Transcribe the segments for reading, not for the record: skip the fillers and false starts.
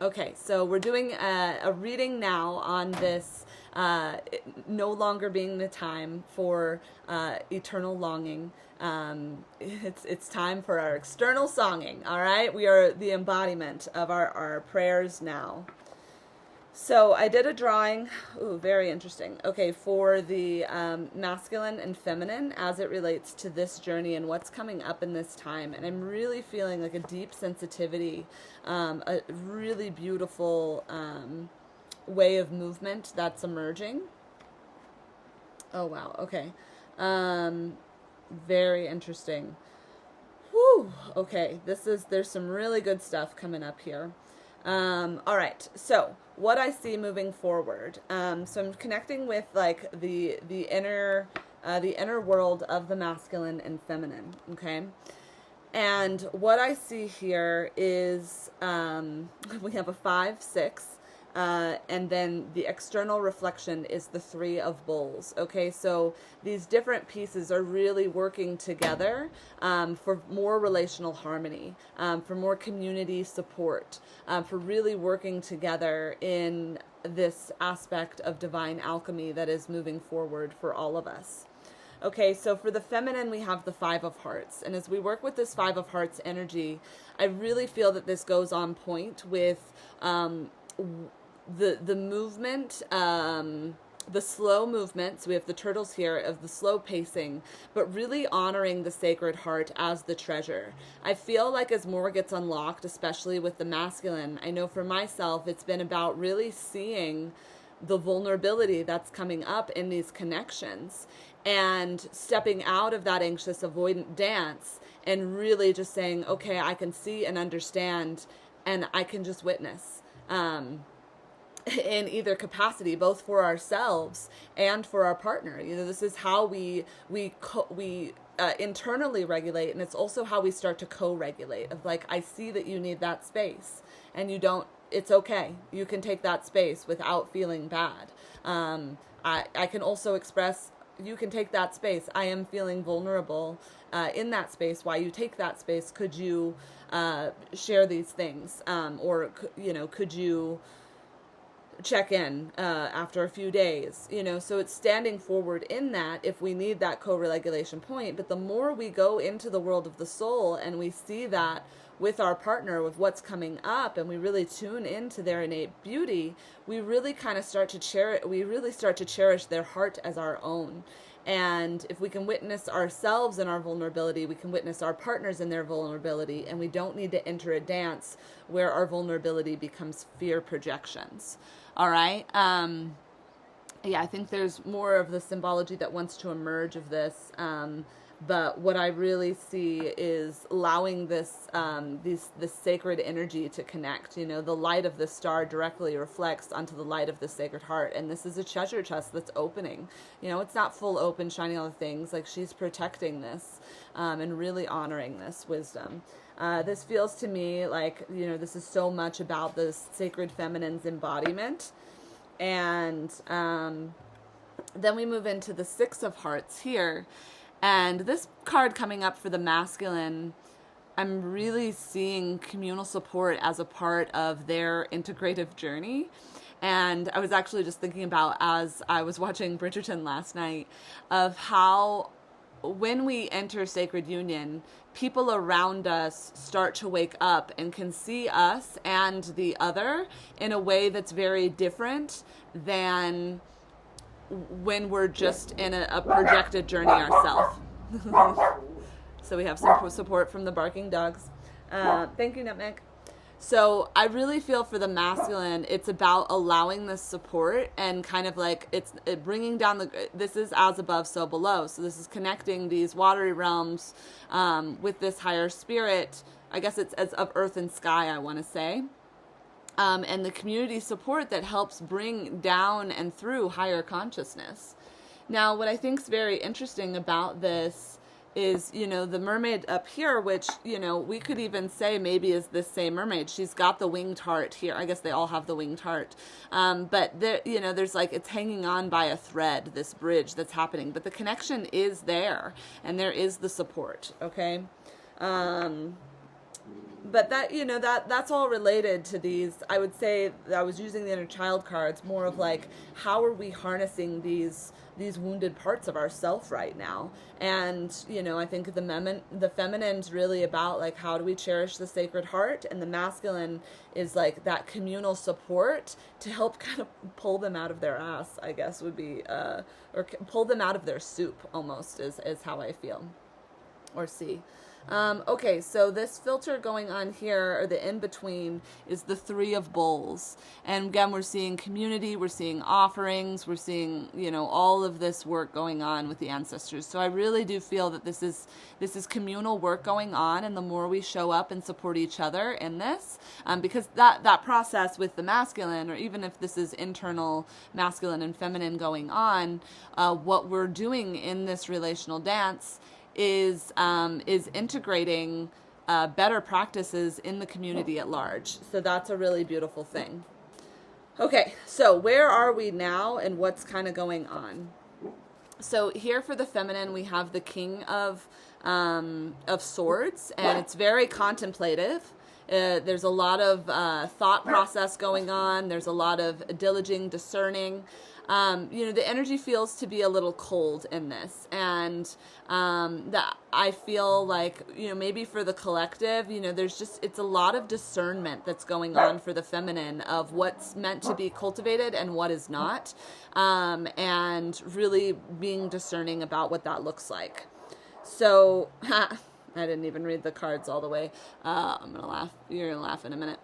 Okay, so we're doing a reading now on this no longer being the time for eternal longing. It's time for our external songing, all right? We are the embodiment of our prayers now. So I did a drawing, ooh, very interesting. Okay, for the masculine and feminine as it relates to this journey and what's coming up in this time. And I'm really feeling like a deep sensitivity, a really beautiful way of movement that's emerging. Oh, wow, okay. Very interesting. Whew, okay, there's some really good stuff coming up here. All right, so what I see moving forward. So I'm connecting with like the inner world of the masculine and feminine. Okay, and what I see here is we have a 5, 6. And then the external reflection is the 3 of bowls. Okay, so these different pieces are really working together for more relational harmony, for more community support, for really working together in this aspect of divine alchemy that is moving forward for all of us. Okay, so for the feminine, we have the 5 of Hearts. And as we work with this 5 of Hearts energy, I really feel that this goes on point with the movement, the slow movements. We have the turtles here of the slow pacing, but really honoring the Sacred Heart as the treasure. I feel like as more gets unlocked, especially with the masculine, I know for myself, it's been about really seeing the vulnerability that's coming up in these connections and stepping out of that anxious avoidant dance and really just saying, okay, I can see and understand and I can just witness. In either capacity, both for ourselves and for our partner. You know, this is how we internally regulate, and it's also how we start to co-regulate. Of like, I see that you need that space, and you don't. It's okay. You can take that space without feeling bad. I can also express. You can take that space. I am feeling vulnerable in that space. Why you take that space? Could you share these things, or could you check in after a few days, so it's standing forward in that if we need that co-regulation point. But the more we go into the world of the soul and we see that with our partner, with what's coming up, and we really tune into their innate beauty, we really kind of start to cherish their heart as our own. And if we can witness ourselves in our vulnerability, we can witness our partners in their vulnerability, and we don't need to enter a dance where our vulnerability becomes fear projections. All right? Yeah, I think there's more of the symbology that wants to emerge of this. But what I really see is allowing this sacred energy to connect. The light of the star directly reflects onto the light of the Sacred Heart. And this is a treasure chest that's opening. It's not full open, shining all the things. Like, she's protecting this and really honoring this wisdom. This feels to me like, this is so much about the sacred feminine's embodiment. And then we move into the 6 of Hearts here. And this card coming up for the masculine, I'm really seeing communal support as a part of their integrative journey. And I was actually just thinking about, as I was watching Bridgerton last night, of how when we enter sacred union, people around us start to wake up and can see us and the other in a way that's very different than when we're just in a projected journey ourselves. So we have some support from the barking dogs. Thank you, Nutmeg. So I really feel for the masculine, it's about allowing this support and kind of like it bringing down this is as above, so below. So this is connecting these watery realms with this higher spirit. I guess it's as of earth and sky, I want to say. And the community support that helps bring down and through higher consciousness. Now, what I think is very interesting about this is, the mermaid up here, which, we could even say maybe is this same mermaid. She's got the winged heart here. I guess they all have the winged heart. But there, there's like, it's hanging on by a thread, this bridge that's happening. But the connection is there, and there is the support, okay? But that, that's all related to these. I would say that I was using the inner child cards more of like, how are we harnessing these wounded parts of ourself right now? And I think the feminine's really about like, how do we cherish the sacred heart, and the masculine is like that communal support to help kind of pull them out of their ass, I guess would be or pull them out of their soup, almost, is how I feel or see. Okay, so this filter going on here, or the in-between, is the Three of Bowls. And again, we're seeing community, we're seeing offerings, we're seeing, all of this work going on with the ancestors. So I really do feel that this is communal work going on, and the more we show up and support each other in this, because that process with the masculine, or even if this is internal masculine and feminine going on, what we're doing in this relational dance is integrating better practices in the community at large. So that's a really beautiful thing. Okay, so where are we now, and what's kind of going on? So here for the feminine, we have the King of Swords, and it's very contemplative. There's a lot of thought process going on. There's a lot of diliging, discerning. The energy feels to be a little cold in this, and that I feel like, maybe for the collective, it's a lot of discernment that's going on for the feminine of what's meant to be cultivated and what is not, and really being discerning about what that looks like. So, I didn't even read the cards all the way. I'm gonna laugh. You're gonna laugh in a minute.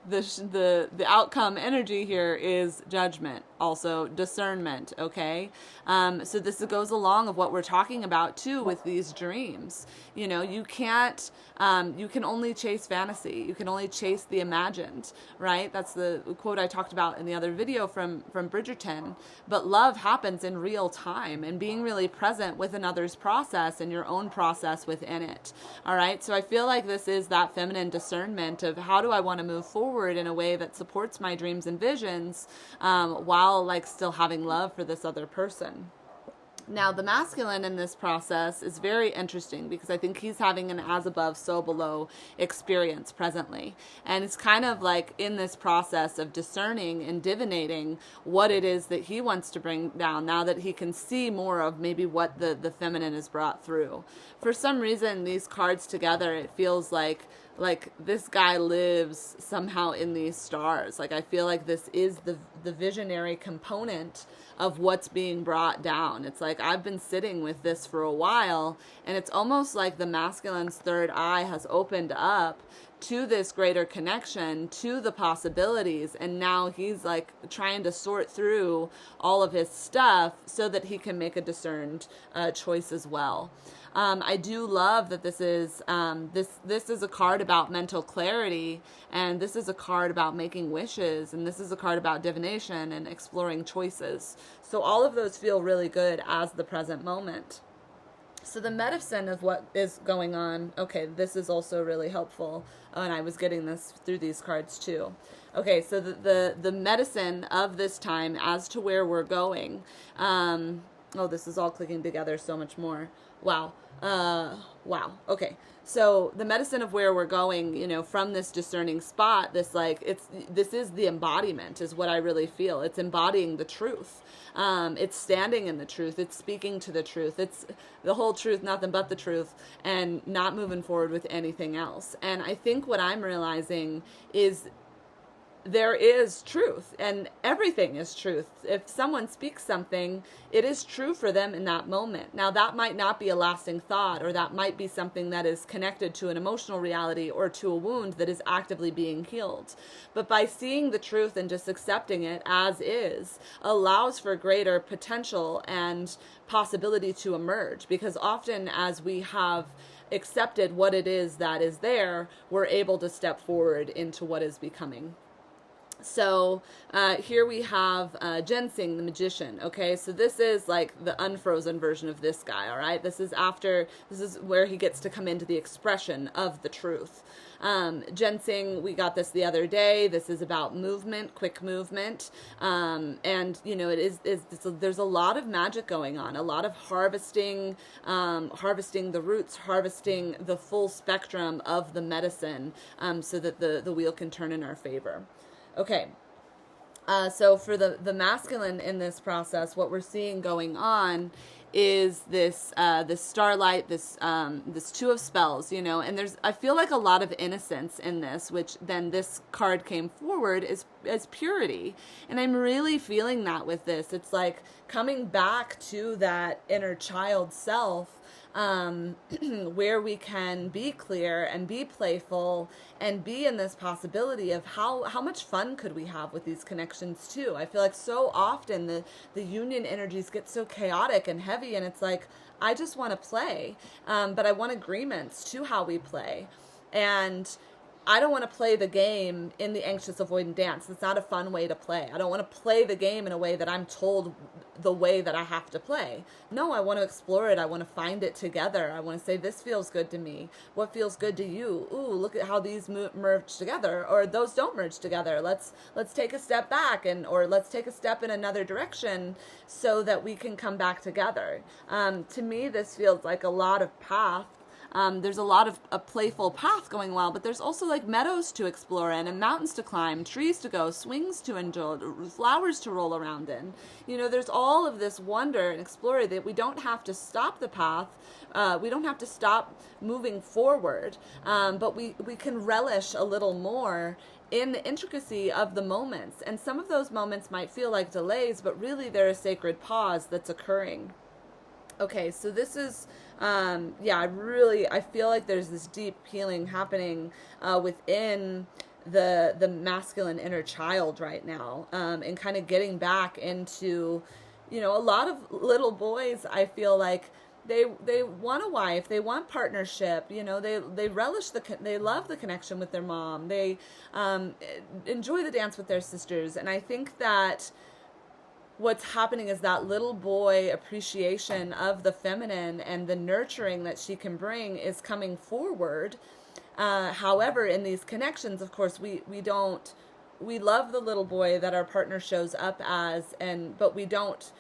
The outcome energy here is judgment, also discernment, okay? So this goes along of what we're talking about too with these dreams. You can't, you can only chase fantasy. You can only chase the imagined, right? That's the quote I talked about in the other video from Bridgerton. But love happens in real time, and being really present with another's process and your own process within it, all right? So I feel like this is that feminine discernment of, how do I want to move forward in a way that supports my dreams and visions, while like still having love for this other person. Now, the masculine in this process is very interesting, because I think he's having an as above, so below experience presently. And it's kind of like in this process of discerning and divinating what it is that he wants to bring down, now that he can see more of maybe what the feminine is brought through. For some reason, these cards together, it feels like this guy lives somehow in these stars. Like, I feel like this is the visionary component of what's being brought down. It's like, I've been sitting with this for a while, and it's almost like the masculine's third eye has opened up to this greater connection, to the possibilities, and now he's like trying to sort through all of his stuff so that he can make a discerned choice as well. I do love that this is a card about mental clarity, and this is a card about making wishes, and this is a card about divination and exploring choices. So all of those feel really good as the present moment. So the medicine of what is going on, okay, this is also really helpful, and I was getting this through these cards too. Okay, so the medicine of this time as to where we're going. This is all clicking together so much more. Wow. Okay. So the medicine of where we're going, from this discerning spot, this is the embodiment, is what I really feel. It's embodying the truth. It's standing in the truth. It's speaking to the truth. It's the whole truth, nothing but the truth, and not moving forward with anything else. And I think what I'm realizing is there is truth, and everything is truth. If someone speaks something, it is true for them in that moment. Now, that might not be a lasting thought, or that might be something that is connected to an emotional reality or to a wound that is actively being healed. But by seeing the truth and just accepting it as is, allows for greater potential and possibility to emerge, because often as we have accepted what it is that is there, we're able to step forward into what is becoming. So here we have Ginseng, the magician. Okay, so this is like the unfrozen version of this guy. All right, this is where he gets to come into the expression of the truth. Ginseng, we got this the other day. This is about movement, quick movement, and there's a lot of magic going on, a lot of harvesting, harvesting the roots, harvesting the full spectrum of the medicine, so that the wheel can turn in our favor. Okay, so for the masculine in this process, what we're seeing going on is this starlight, this two of spells, and I feel like a lot of innocence in this, which then this card came forward as purity, and I'm really feeling that with this. It's like coming back to that inner child self, where we can be clear and be playful and be in this possibility of how much fun could we have with these connections too. I feel like so often the union energies get so chaotic and heavy, and it's like, I just want to play, but I want agreements to how we play. And I don't want to play the game in the anxious avoidant dance. It's not a fun way to play. I don't want to play the game in a way that I'm told the way that I have to play. No, I want to explore it. I want to find it together. I want to say, this feels good to me. What feels good to you? Ooh, look at how these merge together, or those don't merge together. Let's take a step back, or let's take a step in another direction so that we can come back together. To me, this feels like a lot of path. There's a lot of a playful path going well, but there's also like meadows to explore in, and mountains to climb, trees to go, swings to enjoy, flowers to roll around in. There's all of this wonder and explore that we don't have to stop the path. We don't have to stop moving forward, but we can relish a little more in the intricacy of the moments. And some of those moments might feel like delays, but really they're a sacred pause that's occurring. Okay, so this is, I feel like there's this deep healing happening within the masculine inner child right now, and kind of getting back into, a lot of little boys, I feel like they want a wife, they want partnership, they relish they love the connection with their mom, they enjoy the dance with their sisters, and I think that what's happening is that little boy appreciation of the feminine and the nurturing that she can bring is coming forward. However, in these connections, of course, we love the little boy that our partner shows up as, but we don't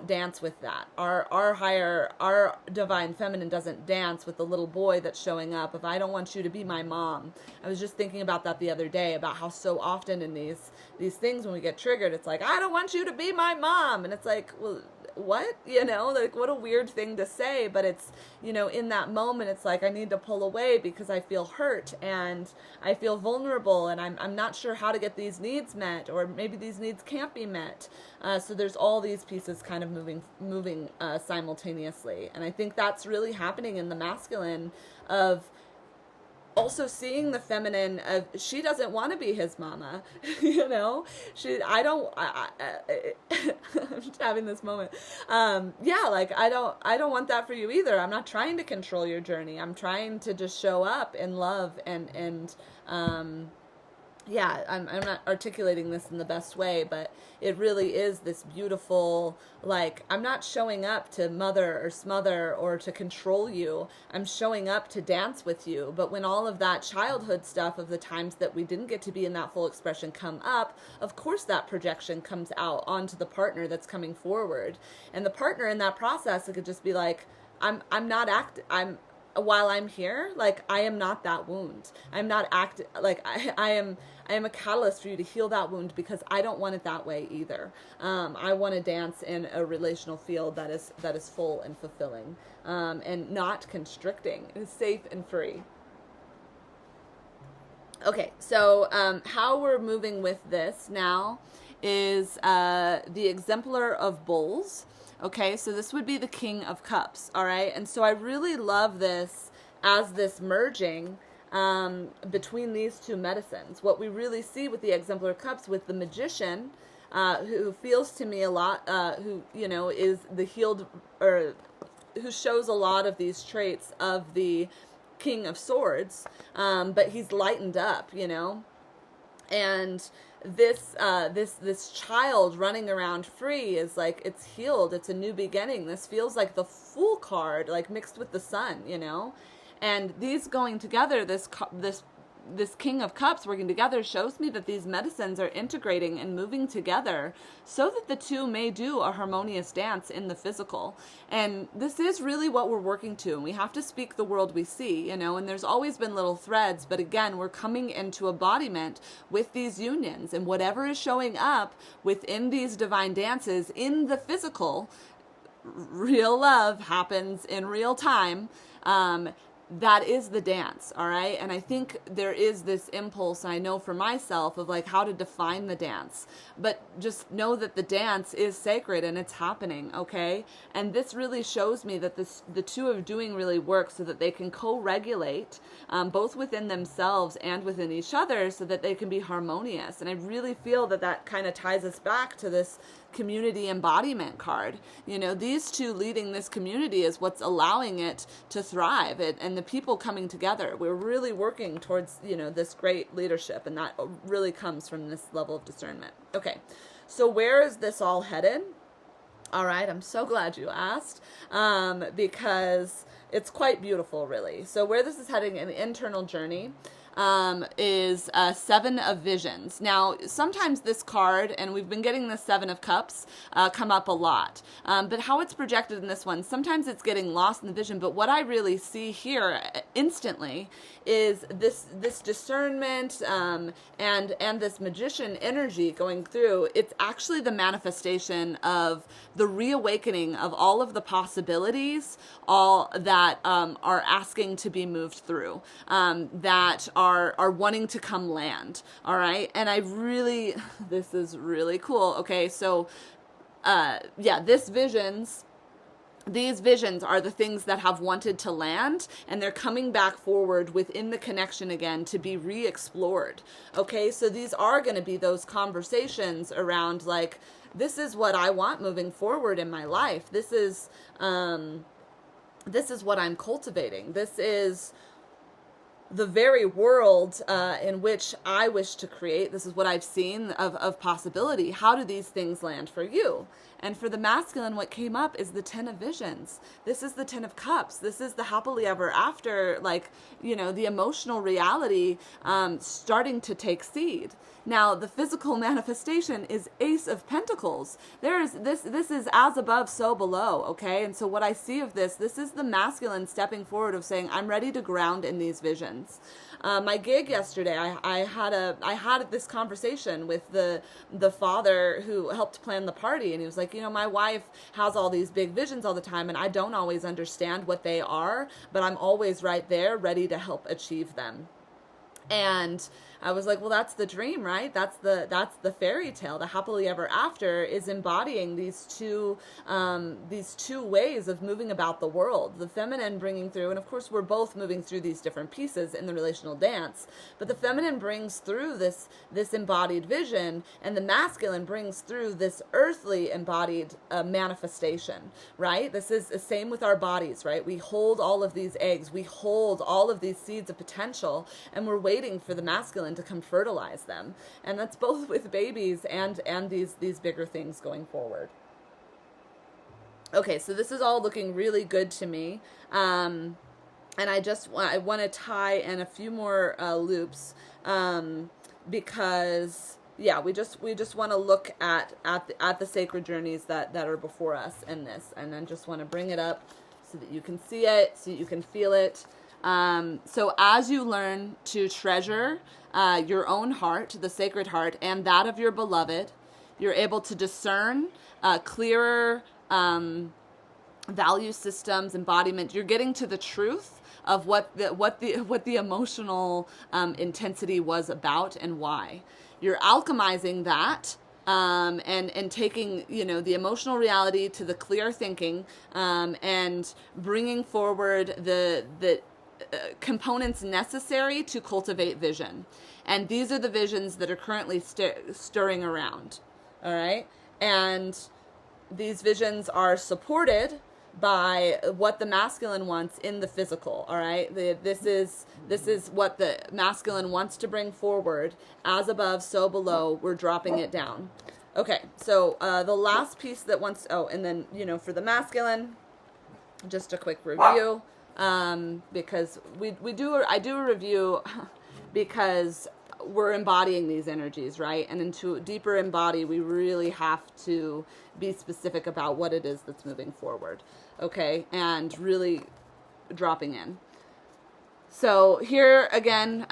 dance with that. Our divine feminine doesn't dance with the little boy that's showing up. If I don't want you to be my mom, I was just thinking about that the other day, about how so often in these things when we get triggered, it's like, I don't want you to be my mom, and it's like, well, what? Like, what a weird thing to say, but it's, in that moment, it's like, I need to pull away because I feel hurt and I feel vulnerable, and I'm not sure how to get these needs met, or maybe these needs can't be met. So there's all these pieces kind of moving simultaneously. And I think that's really happening in the masculine, of also seeing the feminine of, she doesn't want to be his mama, I'm just having this moment. Like, I don't want that for you either. I'm not trying to control your journey. I'm trying to just show up in love and I'm not articulating this in the best way, but it really is this beautiful, like, I'm not showing up to mother or smother or to control you. I'm showing up to dance with you. But when all of that childhood stuff of the times that we didn't get to be in that full expression come up, of course that projection comes out onto the partner that's coming forward. And the partner in that process, it could just be like, while I'm here, like, I am not that wound. I'm not like, I am a catalyst for you to heal that wound, because I don't want it that way either. I want to dance in a relational field that is full and fulfilling, and not constricting. It is safe and free. Okay, so how we're moving with this now is the exemplar of bowls. Okay, so this would be the King of Cups, all right? And so I really love this as this merging between these two medicines. What we really see with the exemplar cups, with the magician, who feels to me a lot, who, is the healed, or who shows a lot of these traits of the King of Swords, but he's lightened up, And this child running around free is like, it's healed, it's a new beginning. This feels like the Fool card, like mixed with the Sun, you know. And these going together, this King of Cups working together, shows me that these medicines are integrating and moving together so that the two may do a harmonious dance in the physical. And this is really what we're working to. And we have to speak the world we see, you know, and there's always been little threads, but again, we're coming into embodiment with these unions, and whatever is showing up within these divine dances in the physical, real love happens in real time. That is the dance, all right? And I think there is this impulse, I know for myself, of like how to define the dance. But just know that the dance is sacred and it's happening, okay? And this really shows me that the two of doing really work so that they can co-regulate both within themselves and within each other so that they can be harmonious. And I really feel that that kind of ties us back to this community embodiment card. You know, these two leading this community is what's allowing it to thrive, and the people coming together. We're really working towards, you know, this great leadership, and that really comes from this level of discernment. Okay, so where is this all headed? All right, I'm so glad you asked, because it's quite beautiful, really. So where this is heading, an internal journey, is Seven of Visions. Now, sometimes this card, and we've been getting the Seven of Cups come up a lot, but how it's projected in this one, sometimes it's getting lost in the vision, but what I really see here instantly is this discernment and this magician energy going through. It's actually the manifestation of the reawakening of all of the possibilities, all that are asking to be moved through, that are wanting to come land. All right. And this is really cool. Okay. So, these visions are the things that have wanted to land, and they're coming back forward within the connection again to be re-explored. Okay. So these are going to be those conversations around like, this is what I want moving forward in my life. This is what I'm cultivating. This is the very world in which I wish to create. This is what I've seen of possibility. How do these things land for you? And for the masculine, what came up is the 10 of Visions. This is the 10 of Cups. This is the happily ever after, like, you know, the emotional reality starting to take seed. Now, the physical manifestation is Ace of Pentacles. This is as above, so below, okay? And so what I see of this is the masculine stepping forward of saying, I'm ready to ground in these visions. My gig yesterday, I had this conversation with the father who helped plan the party, and he was like, you know, my wife has all these big visions all the time, and I don't always understand what they are, but I'm always right there, ready to help achieve them. And I was like, well, that's the dream, right? That's the fairy tale. The happily ever after is embodying these two ways of moving about the world. The feminine bringing through, and of course we're both moving through these different pieces in the relational dance, but the feminine brings through this embodied vision, and the masculine brings through this earthly embodied manifestation, right? This is the same with our bodies, right? We hold all of these eggs, we hold all of these seeds of potential, and we're waiting for the masculine to come fertilize them. And that's both with babies and these bigger things going forward. Okay, so this is all looking really good to me. And I want to tie in a few more loops because we just want to look at the sacred journeys that are before us in this, and then just want to bring it up so that you can see it, so that you can feel it. So as you learn to treasure your own heart, the sacred heart, and that of your beloved, you're able to discern clearer value systems, embodiment. You're getting to the truth of what the emotional intensity was about and why. You're alchemizing that. And taking, you know, the emotional reality to the clear thinking, and bringing forward the components necessary to cultivate vision. And these are the visions that are currently stirring around. All right. And these visions are supported by what the masculine wants in the physical. All right, this is what the masculine wants to bring forward. As above, so below. We're dropping it down. Okay, so the last piece that wants, and then, for the masculine, just a quick review, because I do a review because we're embodying these energies, right? And to deeper embody, we really have to be specific about what it is that's moving forward, okay? And really dropping in. So here again,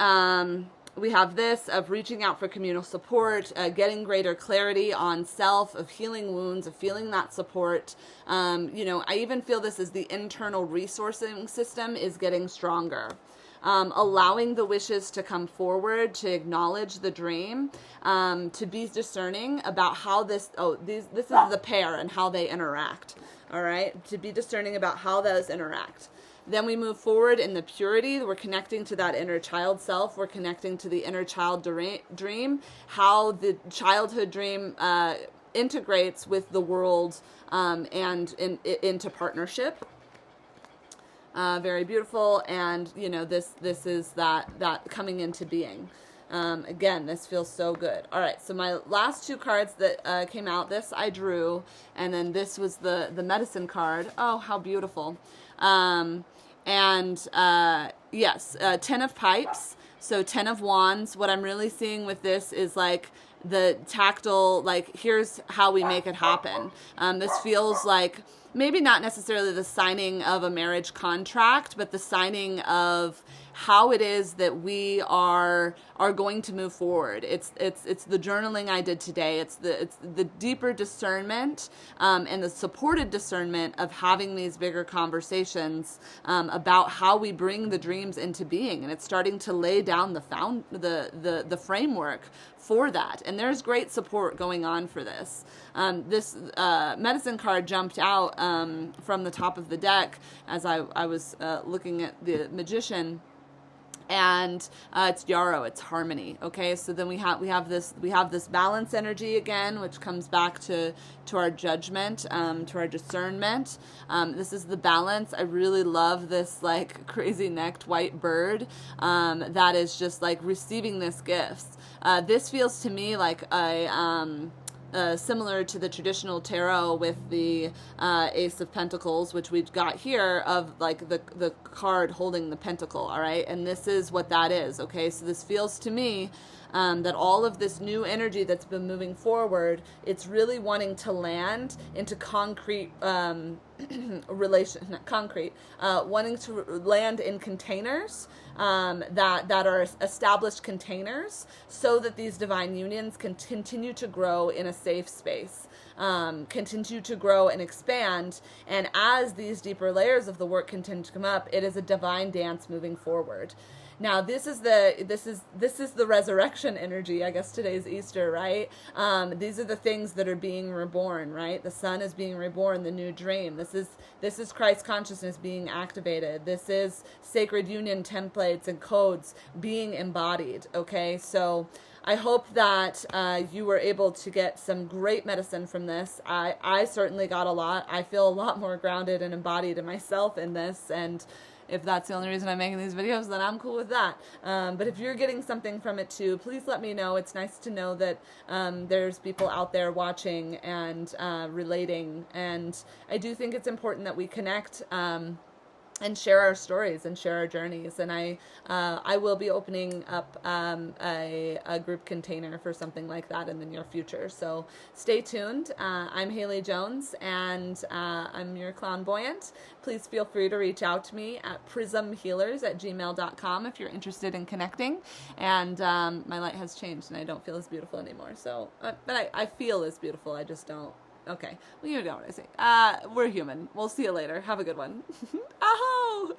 we have this of reaching out for communal support, getting greater clarity on self, of healing wounds, of feeling that support. I even feel this as the internal resourcing system is getting stronger. Allowing the wishes to come forward, to acknowledge the dream, to be discerning about how this is the pair and how they interact. All right, to be discerning about how those interact. Then we move forward in the purity. We're connecting to that inner child self. We're connecting to the inner child dream, how the childhood dream integrates with the world and into partnership. Very beautiful. And, this is that coming into being. Again, this feels so good. All right, so my last two cards that came out, this I drew, and then this was the medicine card. Oh, how beautiful. Yes, 10 of pipes, so 10 of wands. What I'm really seeing with this is like the tactile, like here's how we make it happen. This feels like maybe not necessarily the signing of a marriage contract, but the signing of how it is that we are going to move forward. It's the journaling I did today. It's the deeper discernment and the supported discernment of having these bigger conversations about how we bring the dreams into being, and it's starting to lay down the framework for that. And there's great support going on for this. This medicine card jumped out from the top of the deck as I was looking at the magician. And it's yarrow, it's harmony. Okay, so then we have this balance energy again, which comes back to our judgment, to our discernment. This is the balance. I really love this like crazy necked white bird that is just like receiving this gift. This feels to me like similar to the traditional tarot with the Ace of Pentacles, which we've got here, of like the card holding the pentacle, all right? And this is what that is, okay? So this feels to me that all of this new energy that's been moving forward, it's really wanting to land into concrete wanting to land in containers that are established containers, so that these divine unions can continue to grow in a safe space, continue to grow and expand. And as these deeper layers of the work continue to come up, it is a divine dance moving forward. Now, this is the resurrection energy. I guess today's Easter, right? These are the things that are being reborn, right? The sun is being reborn, the new dream. This is Christ consciousness being activated. This is sacred union templates and codes being embodied, okay? So I hope that you were able to get some great medicine from this. I certainly got a lot. I feel a lot more grounded and embodied in myself in this, and if that's the only reason I'm making these videos, then I'm cool with that. But if you're getting something from it too, please let me know. It's nice to know that there's people out there watching and relating. And I do think it's important that we connect and share our stories and share our journeys. And I will be opening up a group container for something like that in the near future. So stay tuned. I'm Haley Jones, and I'm your clairvoyant. Please feel free to reach out to me at prismhealers@gmail.com if you're interested in connecting. And my light has changed, and I don't feel as beautiful anymore. So, but I feel as beautiful. I just don't. Okay. Well, you know what I say. We're human. We'll see you later. Have a good one. Aho!